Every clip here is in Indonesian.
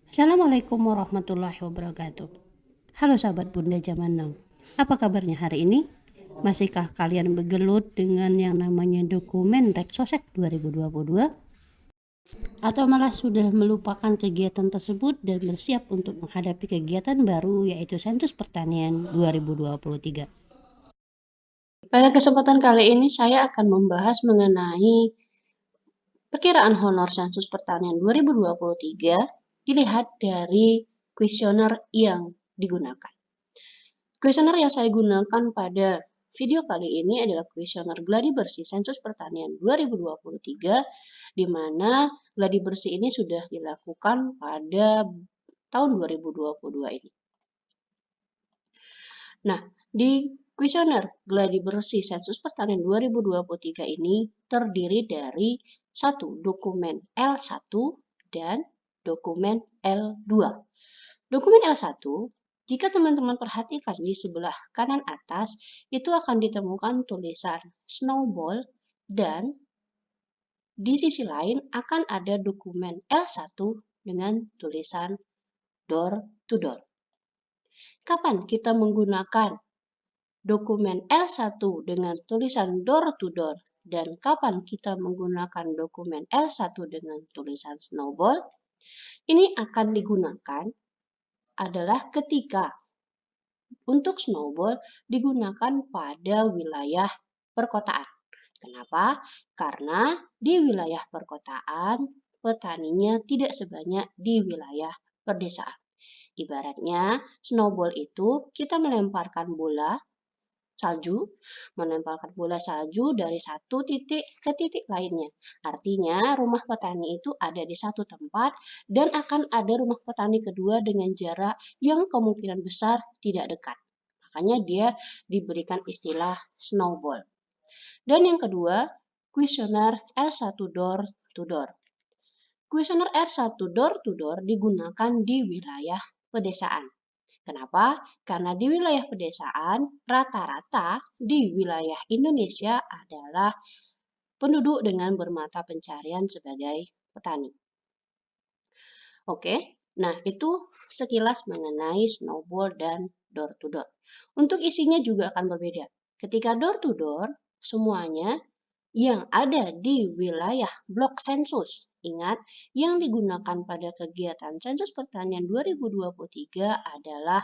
Assalamualaikum warahmatullahi wabarakatuh. Halo sahabat Bunda Zaman Now. Apa kabarnya hari ini? Masihkah kalian bergelut dengan yang namanya dokumen Reksosek 2022? Atau malah sudah melupakan kegiatan tersebut dan bersiap untuk menghadapi kegiatan baru yaitu Sensus Pertanian 2023? Pada kesempatan kali ini saya akan membahas mengenai perkiraan honor Sensus Pertanian 2023 dilihat dari kuesioner yang digunakan. Kuesioner yang saya gunakan pada video kali ini adalah kuesioner gladi bersih Sensus Pertanian 2023, di mana gladi bersih ini sudah dilakukan pada tahun 2022 ini. Nah, di kuesioner gladi bersih Sensus Pertanian 2023 ini terdiri dari satu dokumen L1 dan dokumen L2. Dokumen L1, jika teman-teman perhatikan di sebelah kanan atas, itu akan ditemukan tulisan snowball dan di sisi lain akan ada dokumen L1 dengan tulisan door to door. Kapan kita menggunakan dokumen L1 dengan tulisan door to door dan kapan kita menggunakan dokumen L1 dengan tulisan snowball? Ini akan digunakan adalah ketika untuk snowball digunakan pada wilayah perkotaan. Kenapa? Karena di wilayah perkotaan petaninya tidak sebanyak di wilayah pedesaan. Ibaratnya snowball itu kita melemparkan bola salju dari satu titik ke titik lainnya. Artinya rumah petani itu ada di satu tempat dan akan ada rumah petani kedua dengan jarak yang kemungkinan besar tidak dekat. Makanya dia diberikan istilah snowball. Dan yang kedua, kuesioner R1 door to door. Kuesioner R1 door to door digunakan di wilayah pedesaan. Kenapa? Karena di wilayah pedesaan, rata-rata di wilayah Indonesia adalah penduduk dengan bermata pencarian sebagai petani. Oke, nah itu sekilas mengenai snowball dan door to door. Untuk isinya juga akan berbeda. Ketika door to door, semuanya yang ada di wilayah blok sensus. Ingat, yang digunakan pada kegiatan Sensus Pertanian 2023 adalah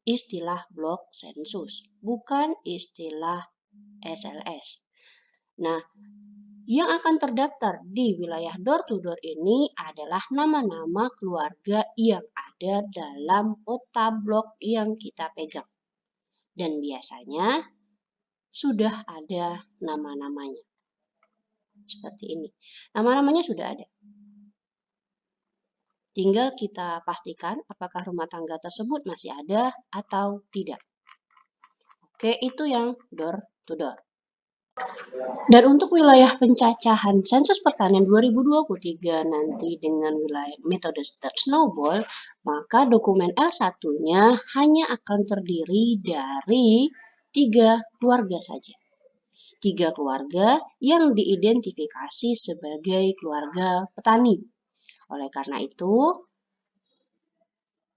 istilah blok sensus, bukan istilah SLS. Nah, yang akan terdaftar di wilayah door to door ini adalah nama-nama keluarga yang ada dalam peta blok yang kita pegang. Dan biasanya sudah ada nama-namanya. Seperti ini. Nama-namanya sudah ada. Tinggal kita pastikan apakah rumah tangga tersebut masih ada atau tidak. Oke, itu yang door to door. Dan untuk wilayah pencacahan Sensus Pertanian 2023 nanti dengan wilayah metode snowball, maka dokumen L1-nya hanya akan terdiri dari 3 keluarga saja. 3 keluarga yang diidentifikasi sebagai keluarga petani. Oleh karena itu,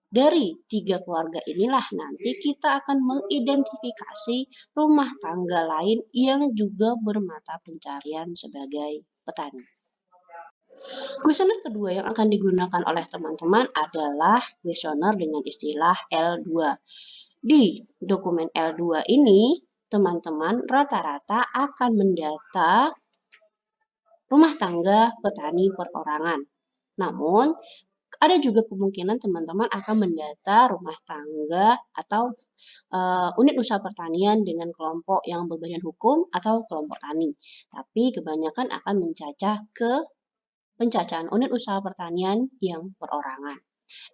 dari 3 keluarga inilah nanti kita akan mengidentifikasi rumah tangga lain yang juga bermata pencarian sebagai petani. Kuesioner kedua yang akan digunakan oleh teman-teman adalah kuesioner dengan istilah L2. Di dokumen L2 ini, teman-teman rata-rata akan mendata rumah tangga petani perorangan. Namun, ada juga kemungkinan teman-teman akan mendata rumah tangga atau unit usaha pertanian dengan kelompok yang berbadan hukum atau kelompok tani. Tapi kebanyakan akan mencacah ke pencacahan unit usaha pertanian yang perorangan.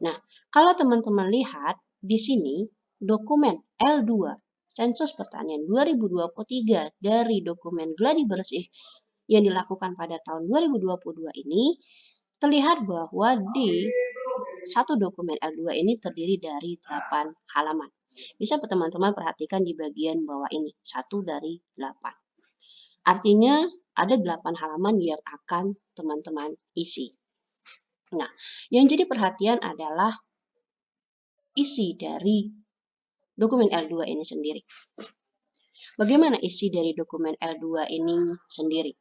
Nah, kalau teman-teman lihat di sini dokumen L2 Sensus Pertanian 2023 dari dokumen gladi bersih yang dilakukan pada tahun 2022 ini terlihat bahwa di satu dokumen L2 ini terdiri dari 8 halaman. Bisa teman-teman perhatikan di bagian bawah ini, 1 dari 8. Artinya ada 8 halaman yang akan teman-teman isi. Nah, yang jadi perhatian adalah isi dari dokumen L2 ini sendiri. Bagaimana isi dari dokumen L2 ini sendiri?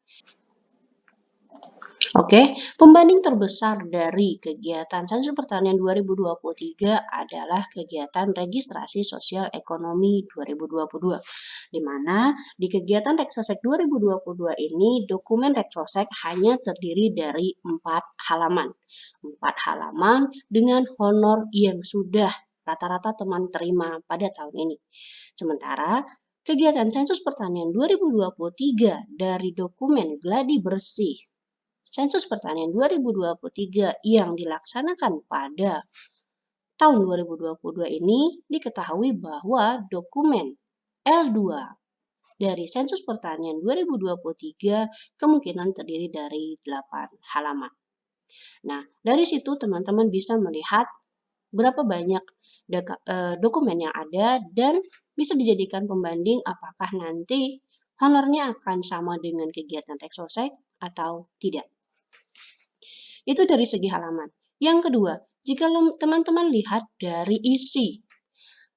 Oke, pembanding terbesar dari kegiatan Sensus Pertanian 2023 adalah kegiatan registrasi sosial ekonomi 2022, di mana di kegiatan Reksosek 2022 ini dokumen Reksosek hanya terdiri dari 4 halaman. 4 halaman dengan honor yang sudah rata-rata teman terima pada tahun ini. Sementara kegiatan Sensus Pertanian 2023 dari dokumen Gladi Bersih Sensus Pertanian 2023 yang dilaksanakan pada tahun 2022 ini diketahui bahwa dokumen L2 dari Sensus Pertanian 2023 kemungkinan terdiri dari 8 halaman. Nah, dari situ teman-teman bisa melihat berapa banyak dokumen yang ada dan bisa dijadikan pembanding apakah nanti honornya akan sama dengan kegiatan Reksosek atau tidak. Itu dari segi halaman. Yang kedua, jika teman-teman lihat dari isi,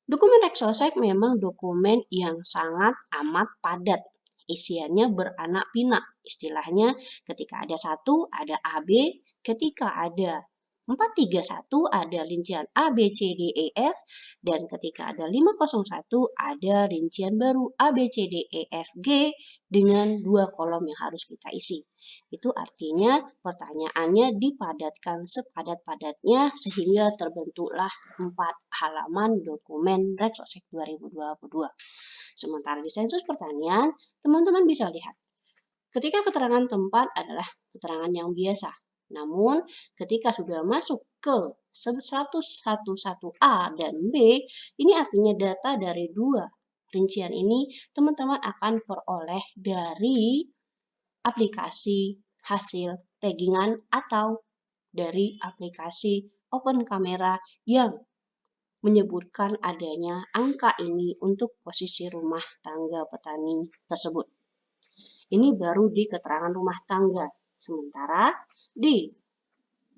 dokumen Reksosek memang dokumen yang sangat amat padat. Isiannya beranak pinak. Istilahnya ketika ada 1 ada AB, ketika ada 431 ada rincian A, B, C, D, E, F, dan ketika ada 501 ada rincian baru A, B, C, D, E, F, G dengan 2 kolom yang harus kita isi. Itu artinya pertanyaannya dipadatkan sepadat-padatnya sehingga terbentuklah 4 halaman dokumen Reksosek 2022. Sementara di Sensus Pertanian, teman-teman bisa lihat ketika keterangan tempat adalah keterangan yang biasa. Namun, ketika sudah masuk ke 111A dan B, ini artinya data dari 2 rincian ini teman-teman akan peroleh dari aplikasi hasil taggingan atau dari aplikasi open camera yang menyebutkan adanya angka ini untuk posisi rumah tangga petani tersebut. Ini baru di keterangan rumah tangga. Sementara di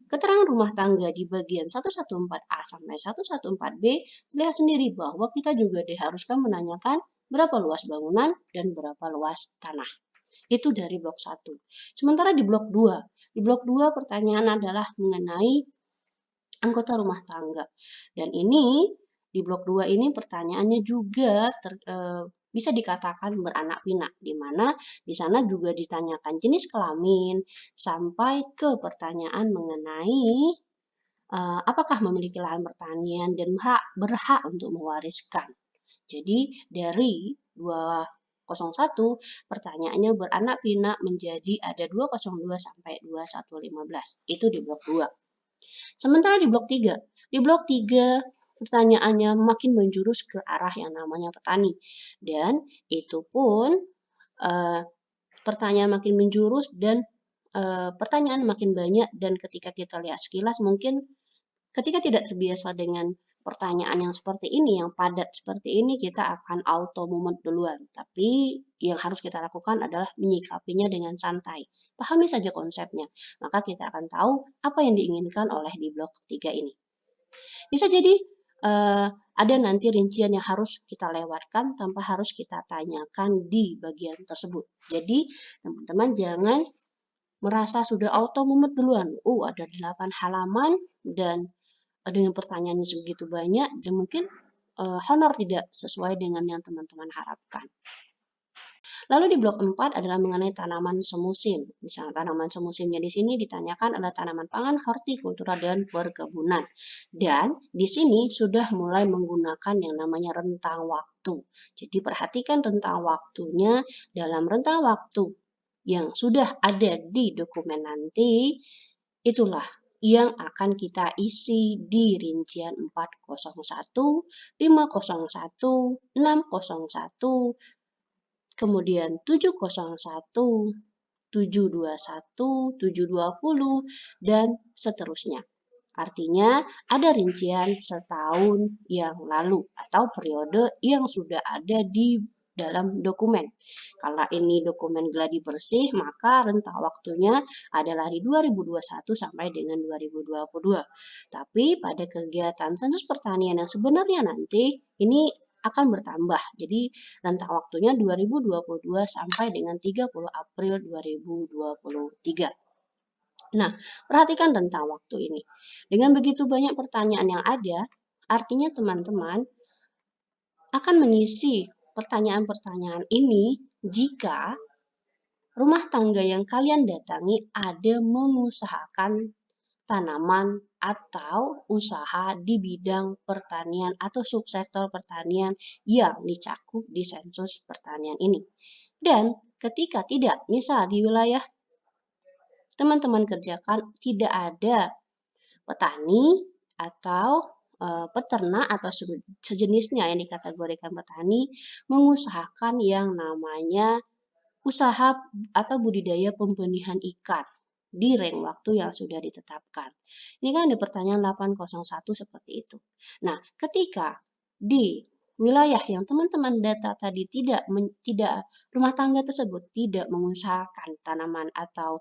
keterangan rumah tangga di bagian 114A sampai 114B, lihat sendiri bahwa kita juga diharuskan menanyakan berapa luas bangunan dan berapa luas tanah. Itu dari blok 1. Sementara di blok 2 pertanyaan adalah mengenai anggota rumah tangga. Dan ini di blok 2 ini pertanyaannya juga bisa dikatakan beranak pinak, di mana di sana juga ditanyakan jenis kelamin sampai ke pertanyaan mengenai apakah memiliki lahan pertanian dan berhak untuk mewariskan. Jadi dari 201 pertanyaannya beranak pinak menjadi ada 202 sampai 2115. Itu di blok 2. Sementara di blok 3 pertanyaannya makin menjurus ke arah yang namanya petani. Dan itu pun pertanyaan makin menjurus dan pertanyaan makin banyak, dan ketika kita lihat sekilas mungkin ketika tidak terbiasa dengan pertanyaan yang seperti ini, yang padat seperti ini, kita akan auto mumet duluan. Tapi yang harus kita lakukan adalah menyikapinya dengan santai. Pahami saja konsepnya, maka kita akan tahu apa yang diinginkan oleh di blok 3 ini. Bisa jadi ada nanti rincian yang harus kita lewatkan tanpa harus kita tanyakan di bagian tersebut. Jadi teman-teman jangan merasa sudah auto mumet duluan. Ada 8 halaman dan dengan pertanyaan yang sebegitu banyak dan mungkin honor tidak sesuai dengan yang teman-teman harapkan. Lalu di blok 4 adalah mengenai tanaman semusim. Misalnya tanaman semusimnya di sini ditanyakan adalah tanaman pangan, hortikultura, dan perkebunan. Dan di sini sudah mulai menggunakan yang namanya rentang waktu. Jadi perhatikan rentang waktunya. Dalam rentang waktu yang sudah ada di dokumen nanti, itulah yang akan kita isi di rincian 401, 501, 601, kemudian 701, 721, 720, dan seterusnya. Artinya ada rincian setahun yang lalu atau periode yang sudah ada di dalam dokumen. Kalau ini dokumen gladi bersih, maka rentang waktunya adalah di 2021 sampai dengan 2022. Tapi pada kegiatan sensus pertanian yang sebenarnya nanti, ini akan bertambah. Jadi rentang waktunya 2022 sampai dengan 30 April 2023. Nah, perhatikan rentang waktu ini. Dengan begitu banyak pertanyaan yang ada, artinya teman-teman akan mengisi pertanyaan-pertanyaan ini jika rumah tangga yang kalian datangi ada mengusahakan tanaman atau usaha di bidang pertanian atau subsektor pertanian yang dicakup di sensus pertanian ini. Dan ketika tidak, misal di wilayah teman-teman kerjakan tidak ada petani atau peternak atau sejenisnya yang dikategorikan petani mengusahakan yang namanya usaha atau budidaya pembenihan ikan di rentang waktu yang sudah ditetapkan. Ini kan ada pertanyaan 801 seperti itu. Nah, ketika di wilayah yang teman-teman data tadi tidak rumah tangga tersebut tidak mengusahakan tanaman atau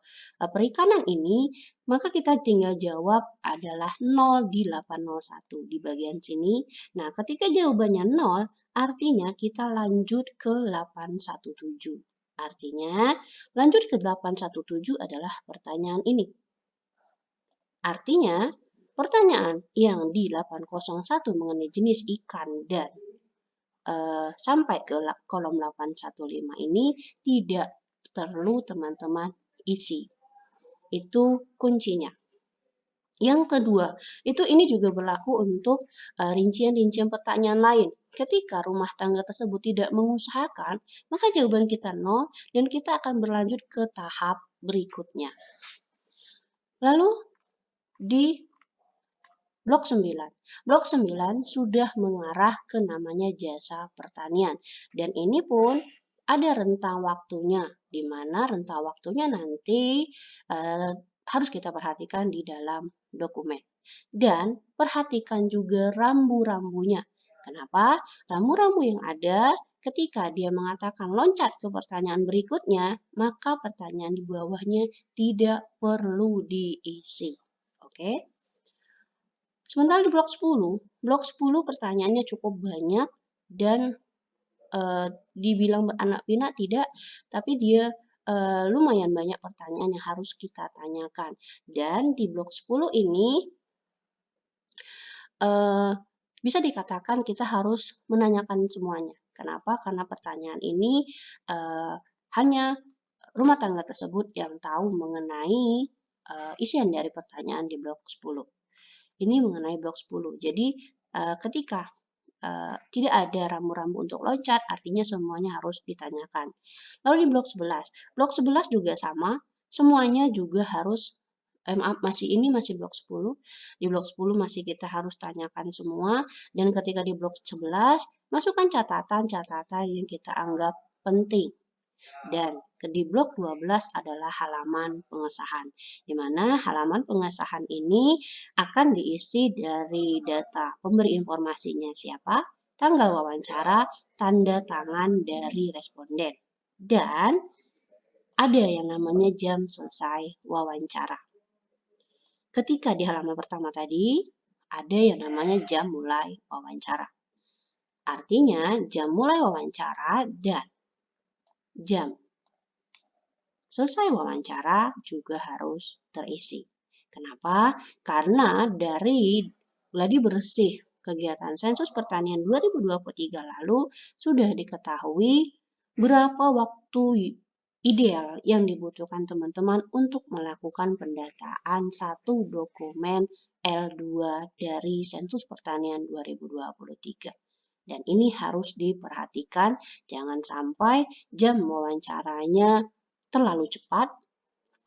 perikanan ini, maka kita tinggal jawab adalah 0 di 801 di bagian sini. Nah, ketika jawabannya 0, artinya kita lanjut ke 817. Artinya, lanjut ke 817 adalah pertanyaan ini. Artinya, pertanyaan yang di 801 mengenai jenis ikan dan sampai ke kolom 815 ini tidak perlu teman-teman isi. Itu kuncinya. Yang kedua, ini juga berlaku untuk rincian-rincian pertanyaan lain. Ketika rumah tangga tersebut tidak mengusahakan, maka jawaban kita 0 dan kita akan berlanjut ke tahap berikutnya. Lalu di blok 9. Blok 9 sudah mengarah ke namanya jasa pertanian. Dan ini pun ada rentang waktunya, di mana rentang waktunya nanti harus kita perhatikan di dalam dokumen. Dan perhatikan juga rambu-rambunya. Kenapa? Rambu-rambu yang ada ketika dia mengatakan loncat ke pertanyaan berikutnya, maka pertanyaan di bawahnya tidak perlu diisi. Oke? Sementara di blok 10 pertanyaannya cukup banyak dan dibilang beranak pinak tidak, tapi dia lumayan banyak pertanyaan yang harus kita tanyakan. Dan di blok 10 ini bisa dikatakan kita harus menanyakan semuanya. Kenapa? Karena pertanyaan ini hanya rumah tangga tersebut yang tahu mengenai isian dari pertanyaan di blok 10. Ini mengenai blok 10. Jadi ketika tidak ada rambu-rambu untuk loncat, artinya semuanya harus ditanyakan. Lalu di blok 11. Blok 11 juga sama, semuanya juga harus masih blok 10. Di blok 10 masih kita harus tanyakan semua, dan ketika di blok 11 masukkan catatan-catatan yang kita anggap penting. Dan di blok 12 adalah halaman pengesahan, di mana halaman pengesahan ini akan diisi dari data pemberi informasinya siapa, tanggal wawancara, tanda tangan dari responden, dan ada yang namanya jam selesai wawancara. Ketika di halaman pertama tadi, ada yang namanya jam mulai wawancara. Artinya, jam mulai wawancara dan jam selesai wawancara juga harus terisi. Kenapa? Karena dari gladi bersih kegiatan sensus pertanian 2023 lalu sudah diketahui berapa waktu ideal yang dibutuhkan teman-teman untuk melakukan pendataan satu dokumen L2 dari sensus pertanian 2023. Dan ini harus diperhatikan, jangan sampai jam wawancaranya terlalu cepat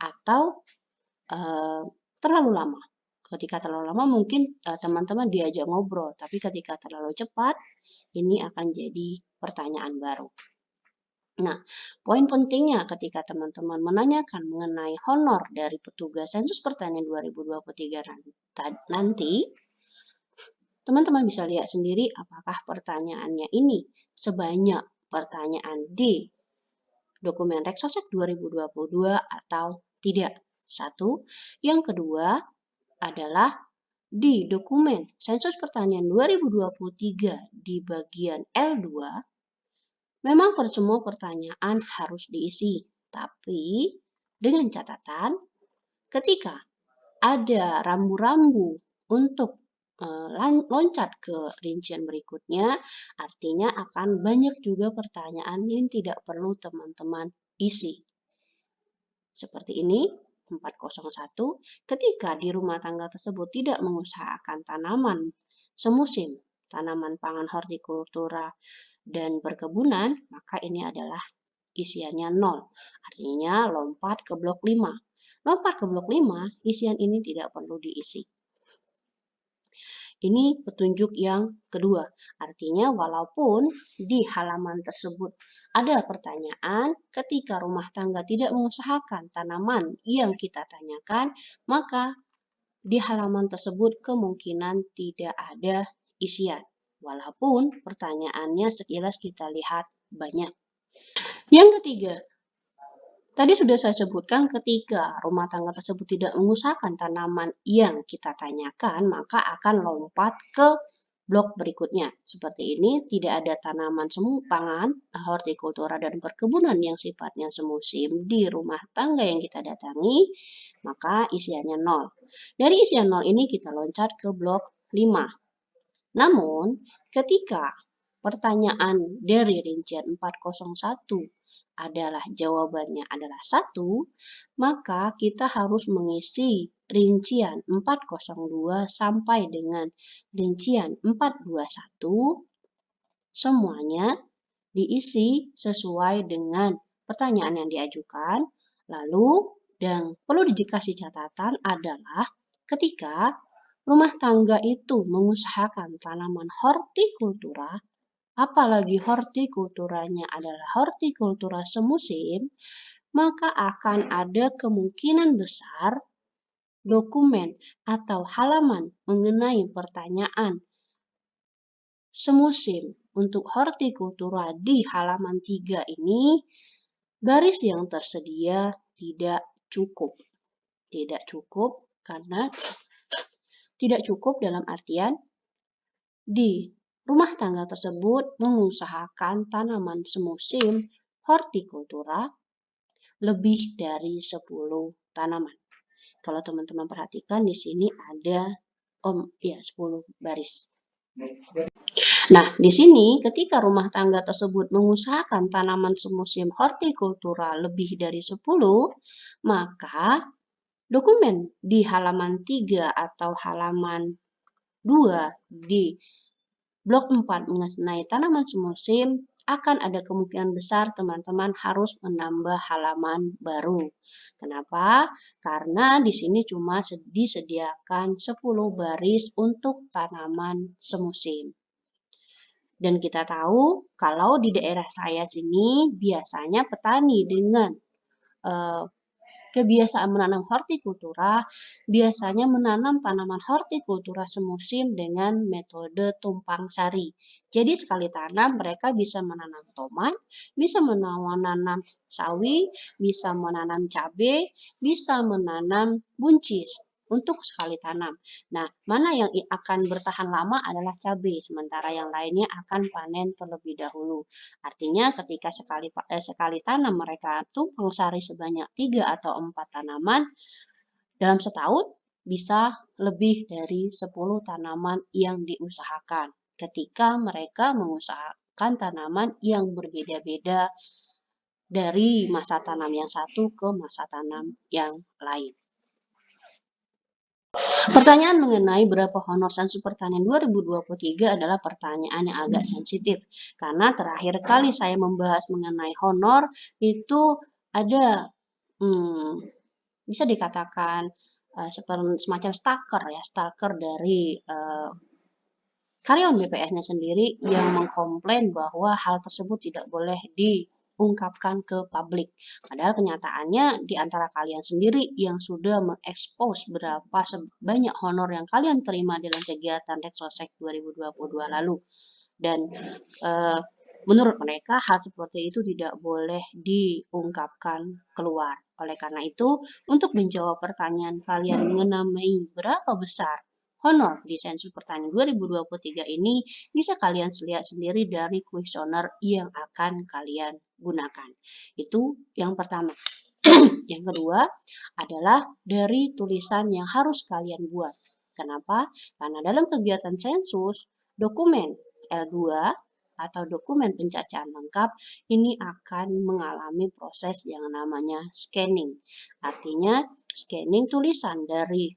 atau terlalu lama. Ketika terlalu lama mungkin teman-teman diajak ngobrol, tapi ketika terlalu cepat ini akan jadi pertanyaan baru. Nah, poin pentingnya ketika teman-teman menanyakan mengenai honor dari petugas sensus pertanian 2023 nanti, teman-teman bisa lihat sendiri apakah pertanyaannya ini sebanyak pertanyaan di dokumen Reksosek 2022 atau tidak. Satu. Yang kedua adalah di dokumen Sensus Pertanian 2023 di bagian L2, memang semua pertanyaan harus diisi, tapi dengan catatan ketika ada rambu-rambu untuk loncat ke rincian berikutnya, artinya akan banyak juga pertanyaan yang tidak perlu teman-teman isi. Seperti ini, 401, ketika di rumah tangga tersebut tidak mengusahakan tanaman semusim, tanaman pangan hortikultura dan perkebunan, maka ini adalah isiannya 0. Artinya lompat ke blok 5. Lompat ke blok 5, isian ini tidak perlu diisi. Ini petunjuk yang kedua. Artinya walaupun di halaman tersebut ada pertanyaan, ketika rumah tangga tidak mengusahakan tanaman yang kita tanyakan, maka di halaman tersebut kemungkinan tidak ada isian. Walaupun pertanyaannya sekilas kita lihat banyak. Yang ketiga, tadi sudah saya sebutkan ketika rumah tangga tersebut tidak mengusahakan tanaman yang kita tanyakan, maka akan lompat ke blok berikutnya. Seperti ini, tidak ada tanaman semu pangan, hortikultura dan perkebunan yang sifatnya semusim di rumah tangga yang kita datangi, maka isiannya 0. Dari isian 0 ini kita loncat ke blok 5. Namun, ketika pertanyaan dari rincian 401 adalah jawabannya adalah 1, maka kita harus mengisi rincian 402 sampai dengan rincian 421 semuanya diisi sesuai dengan pertanyaan yang diajukan. Lalu, dan perlu dikasih catatan adalah ketika rumah tangga itu mengusahakan tanaman hortikultura, apalagi hortikulturanya adalah hortikultura semusim, maka akan ada kemungkinan besar dokumen atau halaman mengenai pertanyaan semusim untuk hortikultura di halaman 3 ini, baris yang tersedia tidak cukup. Tidak cukup karena tidak cukup dalam artian di rumah tangga tersebut mengusahakan tanaman semusim hortikultura lebih dari 10 tanaman. Kalau teman-teman perhatikan di sini ada 10 baris. Nah, di sini ketika rumah tangga tersebut mengusahakan tanaman semusim hortikultura lebih dari 10, maka dokumen di halaman 3 atau halaman 2 di blok 4 mengenai tanaman semusim akan ada kemungkinan besar teman-teman harus menambah halaman baru. Kenapa? Karena di sini cuma disediakan 10 baris untuk tanaman semusim. Dan kita tahu kalau di daerah saya sini biasanya petani dengan kebiasaan menanam hortikultura, biasanya menanam tanaman hortikultura semusim dengan metode tumpang sari. Jadi sekali tanam mereka bisa menanam tomat, bisa menanam sawi, bisa menanam cabai, bisa menanam buncis untuk sekali tanam. Nah, mana yang akan bertahan lama adalah cabai, sementara yang lainnya akan panen terlebih dahulu. Artinya ketika sekali tanam mereka tumpang sari sebanyak 3 atau 4 tanaman, dalam setahun bisa lebih dari 10 tanaman yang diusahakan ketika mereka mengusahakan tanaman yang berbeda-beda dari masa tanam yang satu ke masa tanam yang lain. Pertanyaan mengenai berapa honor Sensus Pertanian 2023 adalah pertanyaan yang agak sensitif. Karena terakhir kali saya membahas mengenai honor itu ada bisa dikatakan semacam stalker dari karyawan BPS-nya sendiri yang mengkomplain bahwa hal tersebut tidak boleh diungkapkan ke publik. Padahal kenyataannya di antara kalian sendiri yang sudah mengekspos berapa banyak honor yang kalian terima dalam kegiatan Reksosek 2022 lalu. Dan Menurut mereka, hal seperti itu tidak boleh diungkapkan keluar. Oleh karena itu, untuk menjawab pertanyaan kalian mengenai berapa besar honor di sensus pertanian 2023 ini, bisa kalian lihat sendiri dari kuesioner yang akan kalian gunakan. Itu yang pertama. Yang kedua adalah dari tulisan yang harus kalian buat. Kenapa? Karena dalam kegiatan sensus, dokumen L2 atau dokumen pencacahan lengkap ini akan mengalami proses yang namanya scanning. Artinya, scanning tulisan dari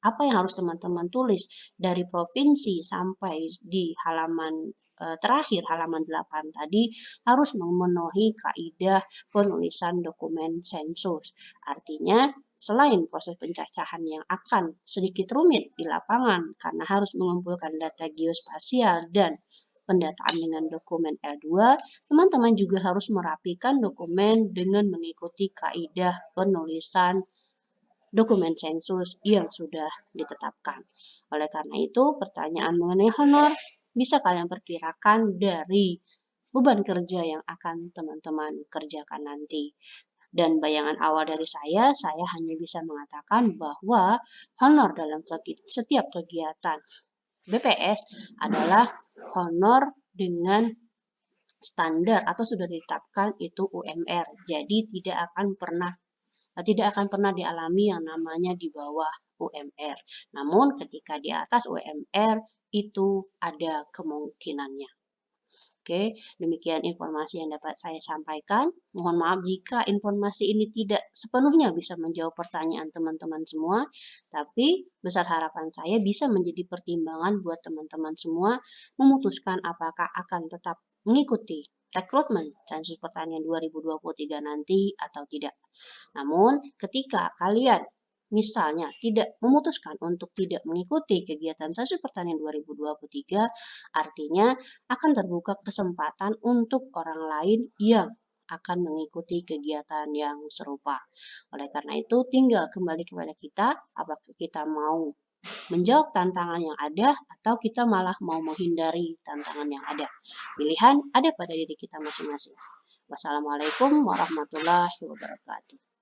apa yang harus teman-teman tulis dari provinsi sampai di halaman terakhir halaman 8 tadi harus memenuhi kaidah penulisan dokumen sensus. Artinya selain proses pencacahan yang akan sedikit rumit di lapangan karena harus mengumpulkan data geospasial dan pendataan dengan dokumen L2, teman-teman juga harus merapikan dokumen dengan mengikuti kaidah penulisan dokumen sensus yang sudah ditetapkan. Oleh karena itu, pertanyaan mengenai honor bisa kalian perkirakan dari beban kerja yang akan teman-teman kerjakan nanti. Dan bayangan awal dari saya hanya bisa mengatakan bahwa honor dalam setiap kegiatan BPS adalah honor dengan standar atau sudah ditetapkan itu UMR. Jadi tidak akan pernah dialami yang namanya di bawah UMR. Namun ketika di atas UMR itu ada kemungkinannya. Oke, demikian informasi yang dapat saya sampaikan. Mohon maaf jika informasi ini tidak sepenuhnya bisa menjawab pertanyaan teman-teman semua, tapi besar harapan saya bisa menjadi pertimbangan buat teman-teman semua memutuskan apakah akan tetap mengikuti rekrutmen sensus pertanian 2023 nanti atau tidak. Namun, ketika kalian misalnya tidak memutuskan untuk tidak mengikuti kegiatan sensus pertanian 2023, artinya akan terbuka kesempatan untuk orang lain yang akan mengikuti kegiatan yang serupa. Oleh karena itu, tinggal kembali kepada kita, apakah kita mau menjawab tantangan yang ada atau kita malah mau menghindari tantangan yang ada. Pilihan ada pada diri kita masing-masing. Wassalamualaikum warahmatullahi wabarakatuh.